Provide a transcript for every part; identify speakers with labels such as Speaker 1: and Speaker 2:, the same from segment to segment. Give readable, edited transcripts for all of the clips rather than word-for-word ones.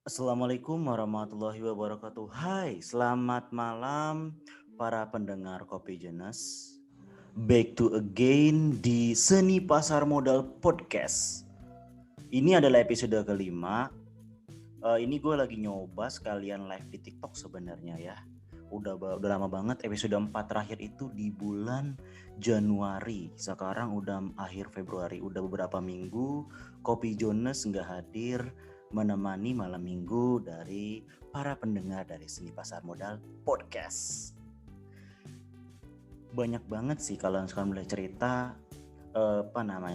Speaker 1: Assalamualaikum warahmatullahi wabarakatuh. Hai, selamat malam para pendengar Kopi Jenes. Back to again di Seni Pasar Modal Podcast. Ini adalah episode kelima. Ini gue lagi nyoba sekalian live di TikTok sebenarnya ya. Udah lama banget, episode 4 terakhir itu di bulan Januari. Sekarang udah akhir Februari, udah beberapa minggu Kopi Jones nggak hadir menemani malam minggu dari para pendengar dari Seni Pasar Modal Podcast. Banyak banget sih kalau sekarang mulai cerita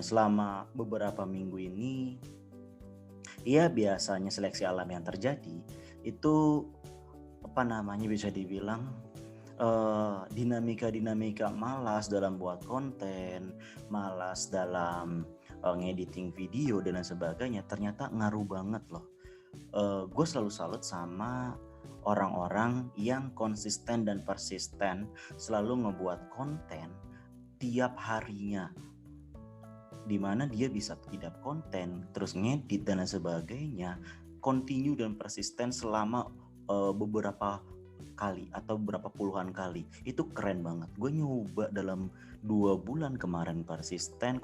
Speaker 1: selama beberapa minggu ini. Iya, biasanya seleksi alam yang terjadi itu bisa dibilang dinamika malas dalam buat konten, malas dalam ngediting video dan lain sebagainya, ternyata ngaruh banget loh. Gue selalu salut sama orang-orang yang konsisten dan persisten selalu ngebuat konten tiap harinya, dimana dia bisa tidak konten terus ngedit dan lain sebagainya, continue dan persisten selama beberapa kali atau beberapa puluhan kali. Itu keren banget. Gue nyoba dalam 2 bulan kemarin konsisten,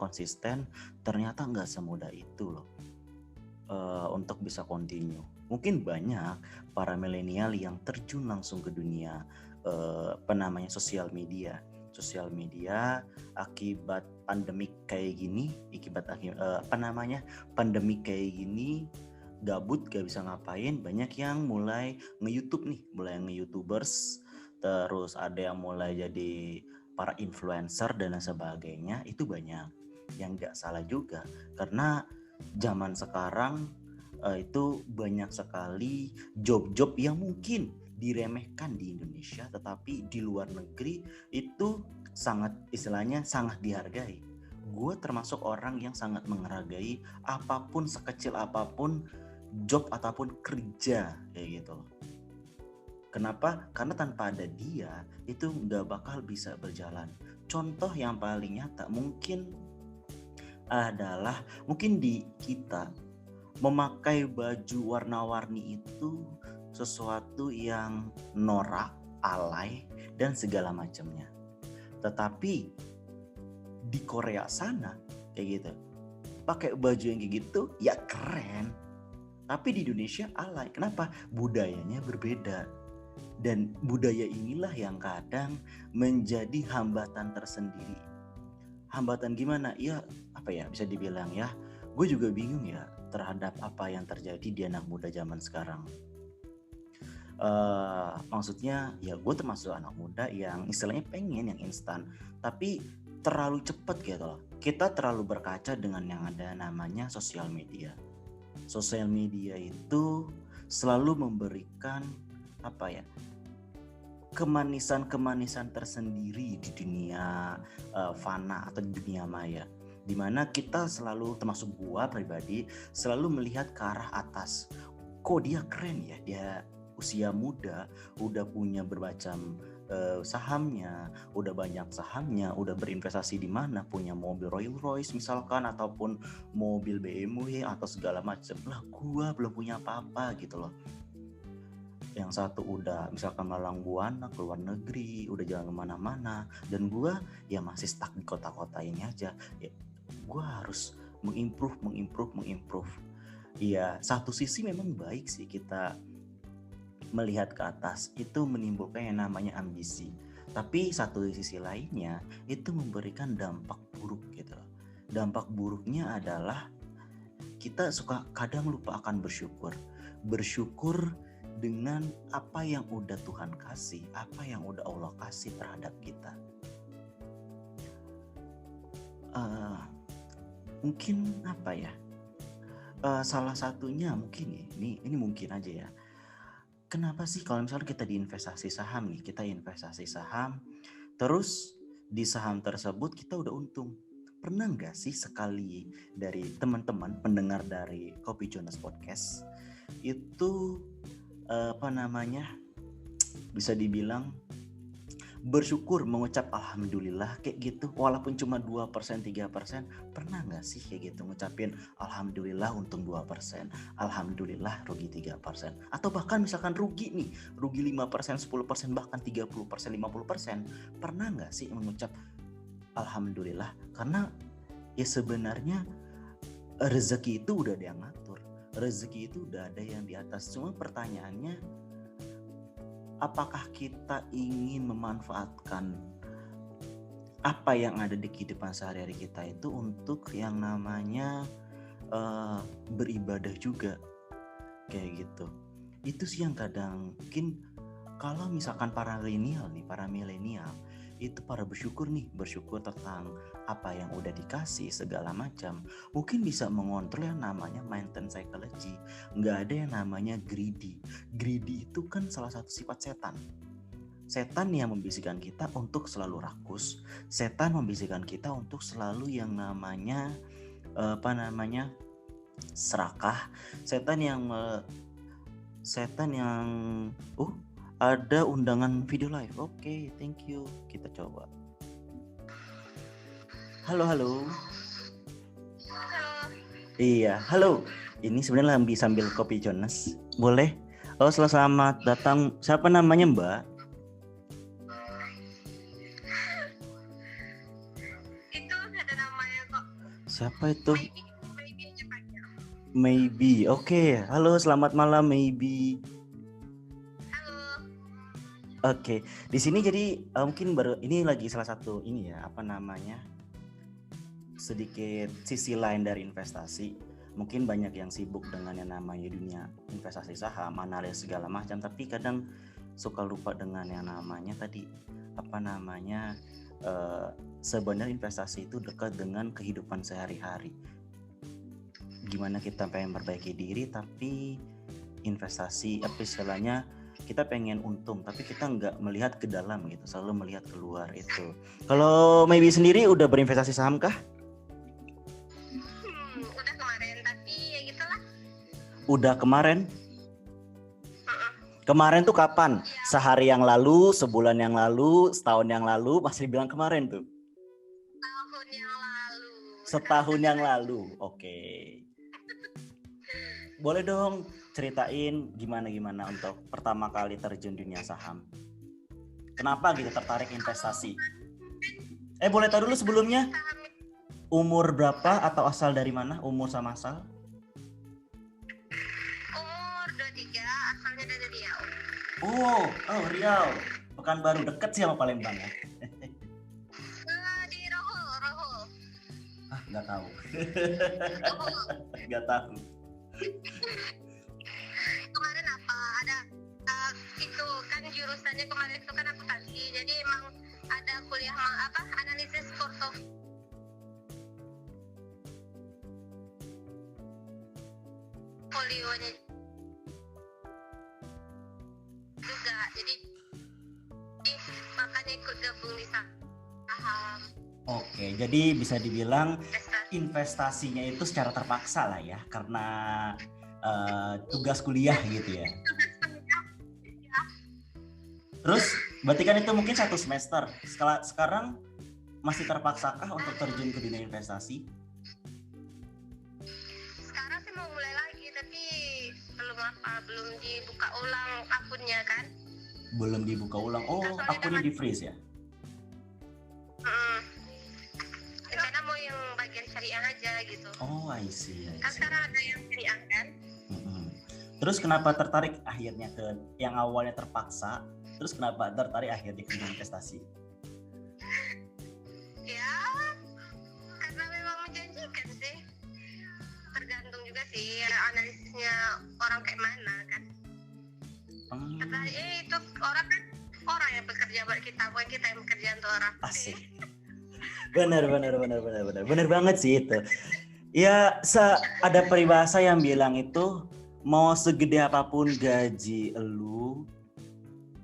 Speaker 1: ternyata nggak semudah itu loh untuk bisa continue. Mungkin banyak para milenial yang terjun langsung ke dunia sosial media akibat pandemik kayak gini, pandemik kayak gini, gabut gak bisa ngapain, banyak yang mulai nge-YouTubers, terus ada yang mulai jadi para influencer dan lain sebagainya. Itu banyak yang gak salah juga, karena zaman sekarang itu banyak sekali job-job yang mungkin diremehkan di Indonesia, tetapi di luar negeri itu sangat dihargai. Gue termasuk orang yang sangat menghargai apapun, sekecil apapun job ataupun kerja kayak gitu loh. Kenapa? Karena tanpa ada dia itu nggak bakal bisa berjalan. Contoh yang paling nyata mungkin di kita memakai baju warna-warni itu sesuatu yang norak, alay, dan segala macamnya. Tetapi di Korea sana kayak gitu, pakai baju yang kayak gitu ya keren. Tapi di Indonesia alay. Kenapa? Budayanya berbeda. Dan budaya inilah yang kadang menjadi hambatan tersendiri. Hambatan gimana? Ya bisa dibilang ya, gue juga bingung ya terhadap apa yang terjadi di anak muda zaman sekarang. Maksudnya ya gue termasuk anak muda yang istilahnya pengen yang instan, tapi terlalu cepat gitu loh. Kita terlalu berkaca dengan yang ada namanya sosial media. Sosial media itu selalu memberikan kemanisan tersendiri di dunia fana atau di dunia maya, dimana kita selalu, termasuk gua pribadi, selalu melihat ke arah atas. Kok dia keren ya, dia usia muda udah punya bermacam sahamnya, udah banyak sahamnya, udah berinvestasi di mana, punya mobil Rolls Royce misalkan, ataupun mobil BMW atau segala macam. Lah gua belum punya apa-apa gitu loh. Yang satu udah misalkan malang buana ke luar negeri, udah jalan kemana-mana, dan gue ya masih stuck di kota-kota ini aja. Ya, gue harus mengimprove. Ya, satu sisi memang baik sih kita melihat ke atas, itu menimbulkan yang namanya ambisi. Tapi satu sisi lainnya itu memberikan dampak buruk gitu. Dampak buruknya adalah kita suka kadang lupa akan bersyukur dengan apa yang udah Tuhan kasih, apa yang udah Allah kasih terhadap kita. Mungkin salah satunya mungkin ya, ini mungkin aja ya. Kenapa sih kalau misalnya kita investasi saham, terus di saham tersebut kita udah untung? Pernah nggak sih sekali dari teman-teman pendengar dari Kopi Jonas Podcast itu bisa dibilang bersyukur, mengucap alhamdulillah kayak gitu, walaupun cuma 2%, 3%, pernah nggak sih kayak gitu ngucapin alhamdulillah untung 2%, alhamdulillah rugi 3%, atau bahkan misalkan rugi nih, rugi 5%, 10%, bahkan 30%, 50%, pernah nggak sih mengucap alhamdulillah? Karena ya sebenarnya rezeki itu udah ada yang ngatur, rezeki itu udah ada yang di atas. Cuma pertanyaannya, apakah kita ingin memanfaatkan apa yang ada di kehidupan sehari-hari kita itu untuk yang namanya beribadah juga, kayak gitu. Itu sih yang kadang mungkin kalau misalkan para milenial itu para bersyukur tentang apa yang udah dikasih segala macam, mungkin bisa mengontrol yang namanya maintenance psychology. Nggak ada yang namanya greedy itu kan salah satu sifat setan yang membisikkan kita untuk selalu rakus, setan membisikkan kita untuk selalu yang namanya serakah, setan yang ada undangan video live. Oke, thank you. Kita coba. Halo.
Speaker 2: Halo.
Speaker 1: Iya, halo. Ini sebenarnya lagi sambil kopi Jonas. Boleh? Oh, selamat datang. Siapa namanya, Mbak?
Speaker 2: Itu ada namanya kok.
Speaker 1: Siapa itu?
Speaker 2: Maybe.
Speaker 1: Maybe. Oke. Halo, selamat malam Maybe. Oke, di sini jadi mungkin baru ini lagi salah satu ini ya, sedikit sisi lain dari investasi. Mungkin banyak yang sibuk dengan yang namanya dunia investasi saham, analis segala macam, tapi kadang suka lupa dengan yang namanya tadi sebenarnya investasi itu dekat dengan kehidupan sehari-hari. Gimana kita pengen memperbaiki diri, tapi investasi istilahnya kita pengen untung, tapi kita nggak melihat ke dalam gitu, selalu melihat keluar itu. Kalau Maybe sendiri udah berinvestasi saham kah?
Speaker 2: Udah kemarin, tapi ya gitulah.
Speaker 1: Udah kemarin? Kemarin tuh kapan? Sehari yang lalu, sebulan yang lalu, setahun yang lalu, masih dibilang kemarin tuh?
Speaker 2: Tahun yang lalu.
Speaker 1: Setahun yang lalu, oke. Boleh dong ceritain gimana untuk pertama kali terjun dunia saham. Kenapa gitu tertarik investasi? Boleh tahu dulu sebelumnya umur berapa atau asal dari mana? Umur sama asal?
Speaker 2: Umur 23, asalnya dari Riau.
Speaker 1: Oh Riau. Pekanbaru, deket sih sama Palembang ya.
Speaker 2: Di Rohul.
Speaker 1: Nggak tahu. Nggak tahu.
Speaker 2: Kemarin ada itu kan jurusannya kemarin itu kan akuntansi, jadi emang ada kuliah analisis portofolionya juga, jadi makanya ikut gabung di saham.
Speaker 1: Oke, jadi bisa dibilang investasinya itu secara terpaksa lah ya, karena tugas kuliah gitu ya. Terus berarti kan itu mungkin 1 semester. Sekarang masih terpaksakah untuk terjun ke dunia investasi?
Speaker 2: Sekarang sih mau mulai lagi, tapi belum dibuka ulang akunnya kan.
Speaker 1: Belum dibuka ulang. Oh, akunnya di freeze ya?
Speaker 2: Karena mau yang bagian syariah aja gitu.
Speaker 1: Oh, I see.
Speaker 2: Kan sekarang ada yang syariah kan.
Speaker 1: Terus kenapa tertarik akhirnya ke yang awalnya terpaksa, terus kenapa tertarik akhirnya ke investasi?
Speaker 2: Ya, karena memang menjanjikan sih. Tergantung juga sih analisisnya orang kayak mana kan. Karena itu orang yang bekerja buat kita, bukan kita yang bekerja untuk orang.
Speaker 1: Asik. Benar banget sih itu. Ya, ada peribahasa yang bilang itu mau segede apapun gaji lu,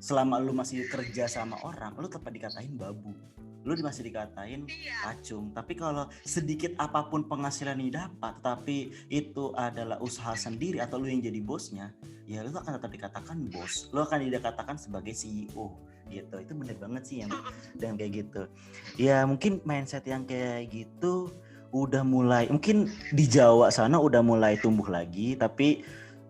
Speaker 1: selama lu masih kerja sama orang, lu tetap dikatain babu. Lu masih dikatain pacung. Tapi kalau sedikit apapun penghasilan yang dapat, tapi itu adalah usaha sendiri atau lu yang jadi bosnya, ya lu akan tetap dikatakan bos. Lu akan dikatakan sebagai CEO. gitu. Itu bener banget sih yang dan kayak gitu. Ya mungkin mindset yang kayak gitu udah mulai, mungkin di Jawa sana udah mulai tumbuh lagi, tapi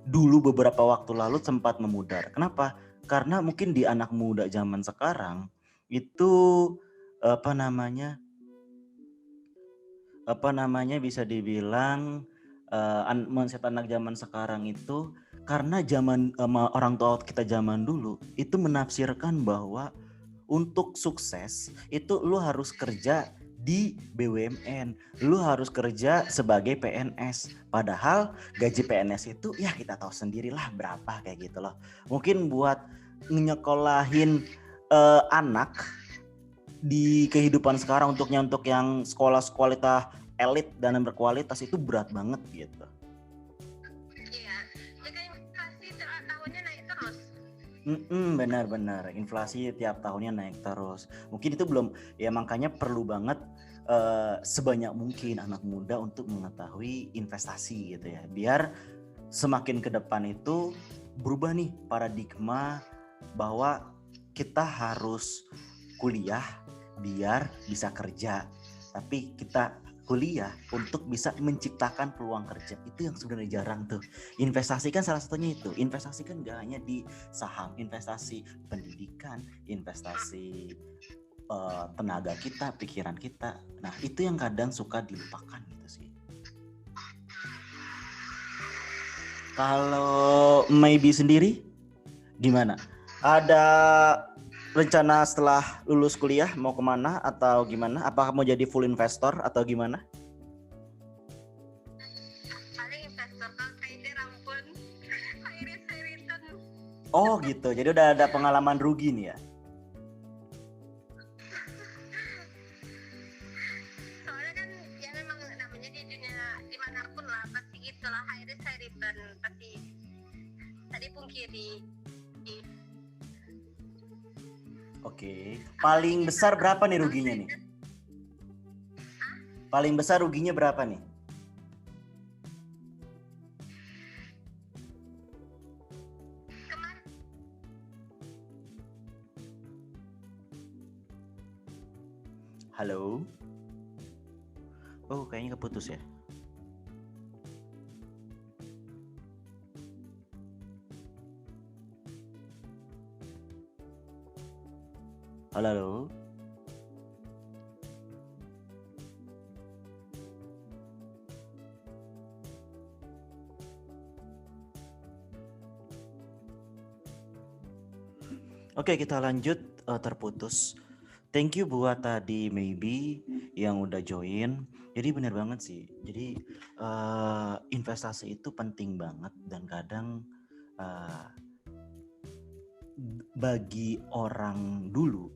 Speaker 1: dulu beberapa waktu lalu sempat memudar. Kenapa? Karena mungkin di anak muda zaman sekarang itu apa namanya bisa dibilang mindset anak zaman sekarang itu karena zaman orang tua kita zaman dulu itu menafsirkan bahwa untuk sukses itu lu harus kerja di BUMN, lu harus kerja sebagai PNS. Padahal gaji PNS itu ya kita tahu sendirilah berapa kayak gitu loh. Mungkin buat nyekolahin anak di kehidupan sekarang untuk yang sekolah elit dan yang berkualitas itu berat banget gitu.
Speaker 2: Iya, ya kan inflasi tahunnya naik terus.
Speaker 1: Benar-benar inflasi tiap tahunnya naik terus. Mungkin itu belum, ya makanya perlu banget sebanyak mungkin anak muda untuk mengetahui investasi gitu ya. Biar semakin ke depan itu berubah nih paradigma bahwa kita harus kuliah biar bisa kerja. Tapi kita kuliah untuk bisa menciptakan peluang kerja. Itu yang sebenarnya jarang tuh. Investasi kan salah satunya itu. Investasi kan gak hanya di saham, investasi pendidikan, investasi tenaga kita, pikiran kita. Nah itu yang kadang suka dilupakan gitu sih. Kalau Maybe sendiri gimana? Ada rencana setelah lulus kuliah mau kemana atau gimana? Apakah mau jadi full investor atau gimana?
Speaker 2: Paling investor kalau trader ampun, high risk high return.
Speaker 1: Oh gitu, jadi udah ada pengalaman rugi nih ya?
Speaker 2: Soalnya kan ya memang namanya di dunia dimanapun lah pasti gitulah, high risk high return pasti. Tadi pungkiri.
Speaker 1: Oke, paling besar berapa nih ruginya nih? Paling besar ruginya berapa nih? Halo? Oh, kayaknya keputus ya. Halo? Oke, kita lanjut, terputus. Thank you buat tadi Maybe yang udah join. Jadi benar banget sih. Jadi investasi itu penting banget dan kadang bagi orang dulu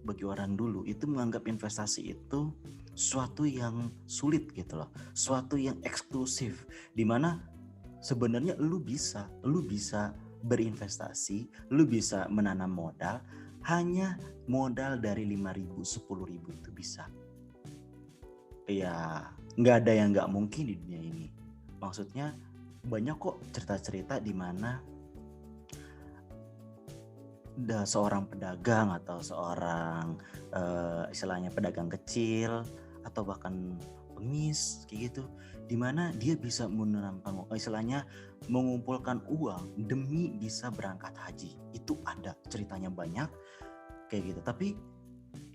Speaker 1: itu menganggap investasi itu suatu yang sulit gitu loh, suatu yang eksklusif, dimana sebenarnya lu bisa berinvestasi, lu bisa menanam modal, hanya modal dari 5.000, 10.000 itu bisa. Ya nggak ada yang nggak mungkin di dunia ini. Maksudnya banyak kok cerita-cerita di mana seorang pedagang atau seorang istilahnya pedagang kecil atau bahkan pengemis kayak gitu, dimana dia bisa istilahnya mengumpulkan uang demi bisa berangkat haji. Itu ada ceritanya banyak kayak gitu. Tapi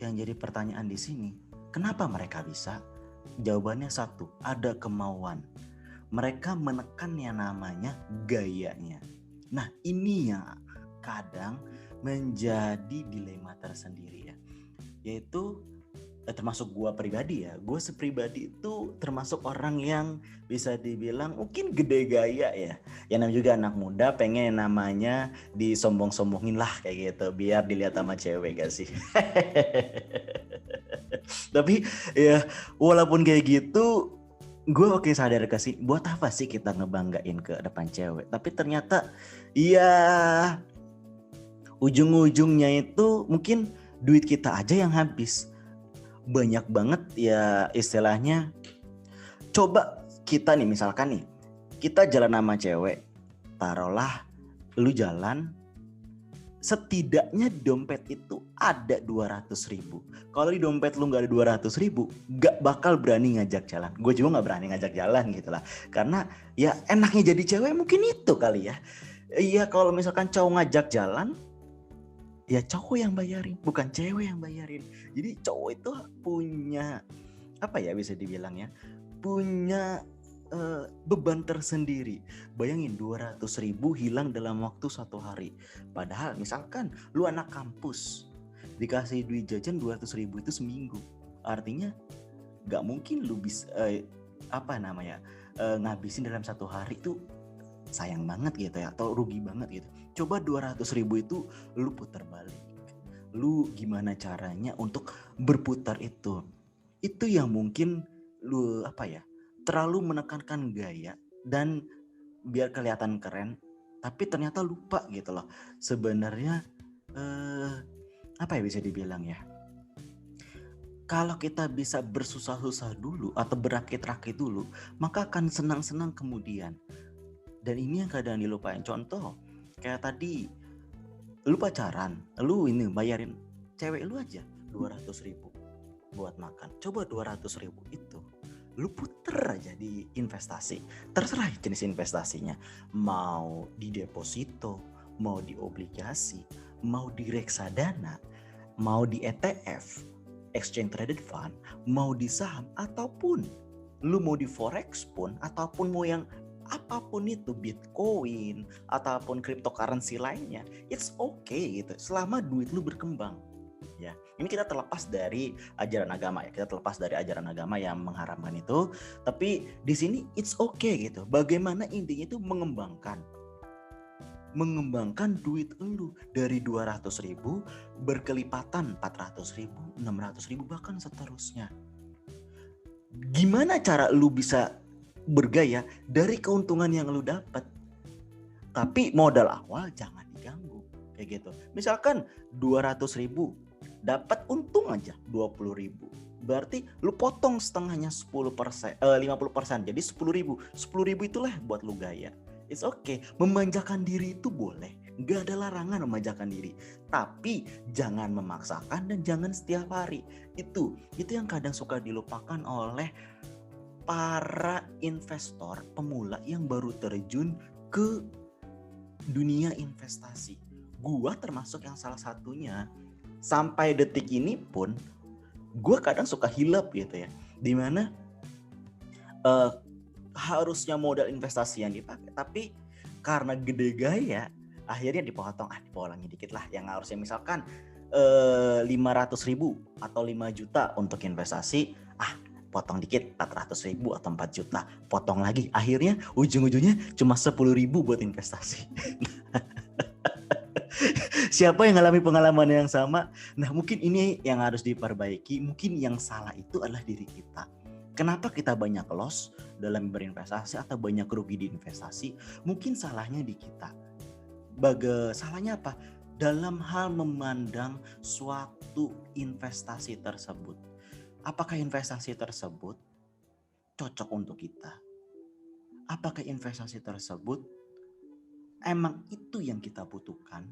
Speaker 1: yang jadi pertanyaan di sini, kenapa mereka bisa? Jawabannya satu, ada kemauan. Mereka menekan yang namanya gayanya. Nah ini yang kadang menjadi dilema tersendiri ya, yaitu termasuk gue pribadi ya. Gue sepribadi itu termasuk orang yang bisa dibilang mungkin gede gaya ya. Yang namanya juga anak muda pengen namanya disombong-sombongin lah kayak gitu, biar dilihat sama cewek gak sih? Tapi ya walaupun kayak gitu, gue sadar gak sih, buat apa sih kita ngebanggain ke depan cewek? Tapi ternyata ya ujung-ujungnya itu mungkin duit kita aja yang habis. Banyak banget ya istilahnya. Coba kita nih misalkan nih, kita jalan sama cewek, taruhlah lu jalan setidaknya di dompet itu ada 200.000. Kalau di dompet lu nggak ada 200.000, nggak bakal berani ngajak jalan. Gue juga nggak berani ngajak jalan gitu lah. Karena ya enaknya jadi cewek mungkin itu kali ya. Iya, kalau misalkan cowok ngajak jalan, ya cowok yang bayarin, bukan cewek yang bayarin. Jadi cowok itu punya apa ya, bisa dibilang ya, punya beban tersendiri. Bayangin 200.000 hilang dalam waktu 1 hari. Padahal misalkan lu anak kampus, dikasih duit jajan 200.000 itu seminggu. Artinya gak mungkin lu bisa ngabisin dalam 1 hari. Itu sayang banget gitu ya, atau rugi banget gitu. Coba 200.000 itu lu putar balik. Lu gimana caranya untuk berputar itu? Itu yang mungkin lu terlalu menekankan gaya dan biar kelihatan keren, tapi ternyata lupa gitu loh. Sebenarnya bisa dibilang ya, kalau kita bisa bersusah-susah dulu atau berakit-rakit dulu, maka akan senang-senang kemudian. Dan ini yang kadang dilupain. Contoh kayak tadi, lu pacaran, lu ini bayarin cewek lu aja 200.000 buat makan. Coba 200.000 itu lu puter aja di investasi. Terserah jenis investasinya, mau di deposito, mau di obligasi, mau di reksadana, mau di ETF, exchange traded fund, mau di saham, ataupun lu mau di forex pun, ataupun mau yang apapun itu, Bitcoin ataupun cryptocurrency lainnya, it's okay gitu, selama duit lu berkembang. Ya, ini kita terlepas dari ajaran agama ya. Kita terlepas dari ajaran agama yang mengharamkan itu, tapi di sini it's okay gitu. Bagaimana intinya itu mengembangkan duit lu dari 200.000 berkelipatan 400.000, 600.000 bahkan seterusnya. Gimana cara lu bisa bergaya dari keuntungan yang lu dapat? Tapi modal awal jangan diganggu kayak gitu. Misalkan 200.000 dapat untung aja 20.000. Berarti lu potong setengahnya 50%. Jadi 10.000. 10.000 itulah buat lu gaya. It's okay. Memanjakan diri itu boleh. Gak ada larangan memanjakan diri. Tapi jangan memaksakan dan jangan setiap hari. Itu yang kadang suka dilupakan oleh para investor pemula yang baru terjun ke dunia investasi. Gua termasuk yang salah satunya. Sampai detik ini pun gue kadang suka hilap gitu ya, dimana harusnya modal investasi yang dipakai, tapi karena gede gaya akhirnya dipotong, dipotongin dikit lah, yang harusnya misalkan 500.000 atau 5 juta untuk investasi, potong dikit 400.000 atau 4 juta, potong lagi, akhirnya ujung-ujungnya cuma 10.000 buat investasi. Siapa yang ngalami pengalaman yang sama? Nah, mungkin ini yang harus diperbaiki. Mungkin yang salah itu adalah diri kita. Kenapa kita banyak loss dalam berinvestasi atau banyak rugi di investasi? Mungkin salahnya di kita. Salahnya apa? Dalam hal memandang suatu investasi tersebut. Apakah investasi tersebut cocok untuk kita? Apakah investasi tersebut emang itu yang kita butuhkan?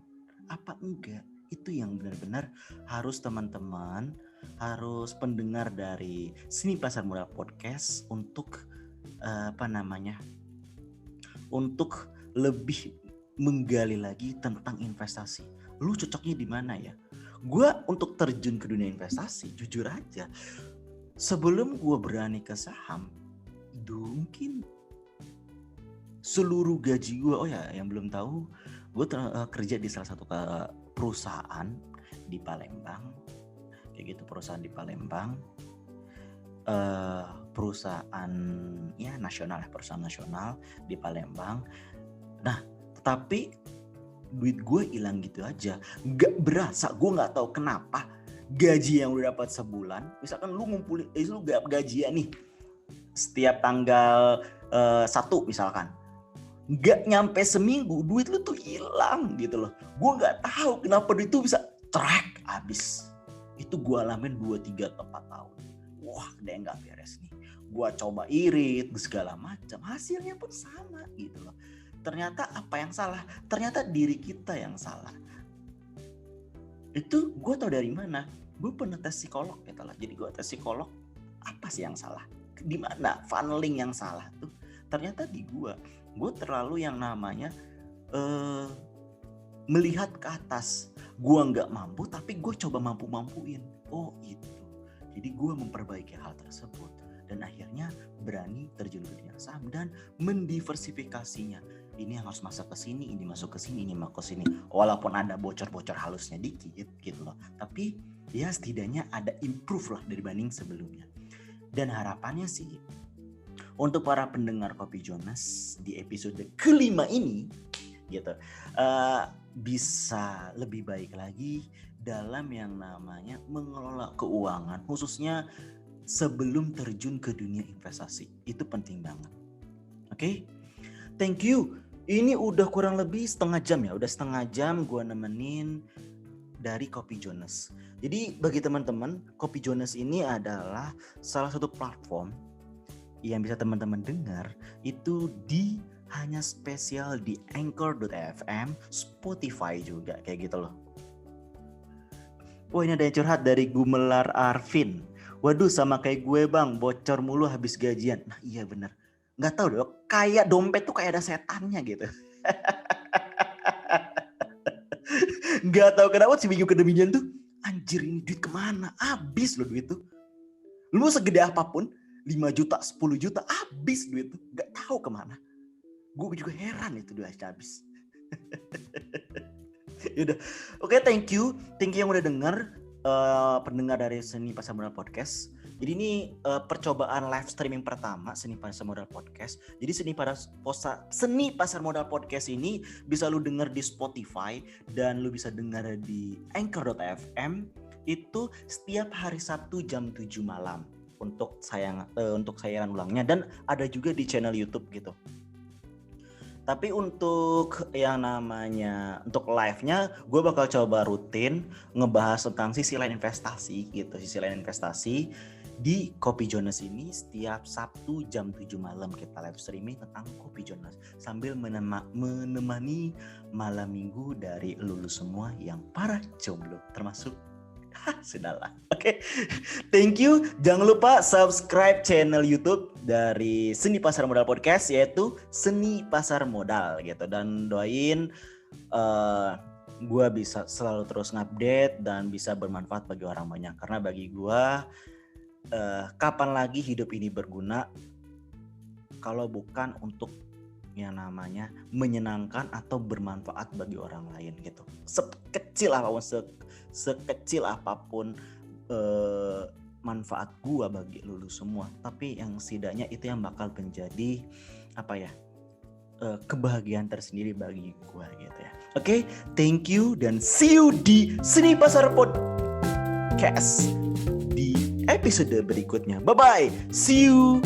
Speaker 1: Apa enggak? Itu yang benar-benar harus teman-teman, harus pendengar dari Seni Pasar Modal Podcast untuk untuk lebih menggali lagi tentang investasi. Lu cocoknya di mana ya? Gue untuk terjun ke dunia investasi, jujur aja, sebelum gue berani ke saham, mungkin seluruh gaji gue, yang belum tahu, gue kerja di salah satu perusahaan di Palembang, kayak gitu, perusahaan di Palembang, perusahaan nasional di Palembang. Nah, tetapi duit gue hilang gitu aja, gak berasa. Gue nggak tahu kenapa gaji yang udah dapat sebulan, misalkan lu ngumpulin, lu gajian nih setiap tanggal 1 misalkan. Gak nyampe seminggu duit lu tuh hilang gitu loh. Gue gak tahu kenapa duit itu bisa trek habis. Itu gue alamin 2, 3 atau 4 tahun. Wah, ada yang gak beres nih. Gue coba irit segala macam, hasilnya pun sama gitu loh. Ternyata apa yang salah? Ternyata diri kita yang salah. Itu gue tau dari mana? Gue pernah tes psikolog gitu lah. Jadi gue tes psikolog, apa sih yang salah? Di mana funneling yang salah tuh? Ternyata di gue terlalu yang namanya melihat ke atas. Gue nggak mampu, tapi gue coba mampu-mampuin. Oh itu. Jadi gue memperbaiki hal tersebut dan akhirnya berani terjun ke dunia saham dan mendiversifikasinya. Ini yang harus masuk ke sini, ini masuk ke sini, ini masuk ke sini. Walaupun ada bocor-bocor halusnya dikit gitu loh. Tapi ya setidaknya ada improve lah dibanding sebelumnya. Dan harapannya sih untuk para pendengar Kopi Jonas di episode kelima ini gitu bisa lebih baik lagi dalam yang namanya mengelola keuangan, khususnya sebelum terjun ke dunia investasi. Itu penting banget. Oke? Thank you. Ini udah kurang lebih setengah jam ya. Udah setengah jam gue nemenin dari Kopi Jonas. Jadi bagi teman-teman, Kopi Jonas ini adalah salah satu platform yang bisa teman-teman dengar itu hanya spesial di Anchor.fm, Spotify juga kayak gitu loh. Wah, ini ada yang curhat dari Gumelar Arvin. Waduh, sama kayak gue bang, bocor mulu habis gajian. Nah iya bener. Gak tahu dong, kayak dompet tuh kayak ada setannya gitu. Gak tahu kenapa si minggu kedemikian tuh, anjir ini duit kemana? Habis loh duit tuh. Lu mau segede apapun, 5 juta, 10 juta, habis duit tuh. Gak tahu kemana. Gue juga heran itu duit habis. Yaudah, oke, thank you yang udah denger pendengar dari Seni Pasar Modal Podcast. Jadi ini percobaan live streaming pertama Seni Pasar Modal Podcast. Jadi Seni Pasar Modal Podcast ini bisa lu denger di Spotify dan lu bisa denger di Anchor.fm itu setiap hari Sabtu jam 7 malam untuk sayaran ulangnya, dan ada juga di channel YouTube gitu. Tapi untuk yang namanya untuk live-nya gue bakal coba rutin ngebahas tentang sisi lain investasi gitu. Sisi lain investasi di Kopi Jonas ini setiap Sabtu jam 7 malam kita live streaming tentang Kopi Jonas sambil menemani malam minggu dari lulus semua yang para jomblo termasuk sudahlah. Oke. Thank you. Jangan lupa subscribe channel YouTube dari Seni Pasar Modal Podcast, yaitu Seni Pasar Modal gitu. Dan doain gue bisa selalu terus ngupdate dan bisa bermanfaat bagi orang banyak. Karena bagi gue kapan lagi hidup ini berguna kalau bukan untuk yang namanya menyenangkan atau bermanfaat bagi orang lain gitu. Sekecil apapun manfaat gua bagi lu semua, tapi yang setidaknya itu yang bakal menjadi kebahagiaan tersendiri bagi gua gitu ya. Oke, thank you dan see you di Seni Pasar Podcast di episode berikutnya. Bye bye, see you.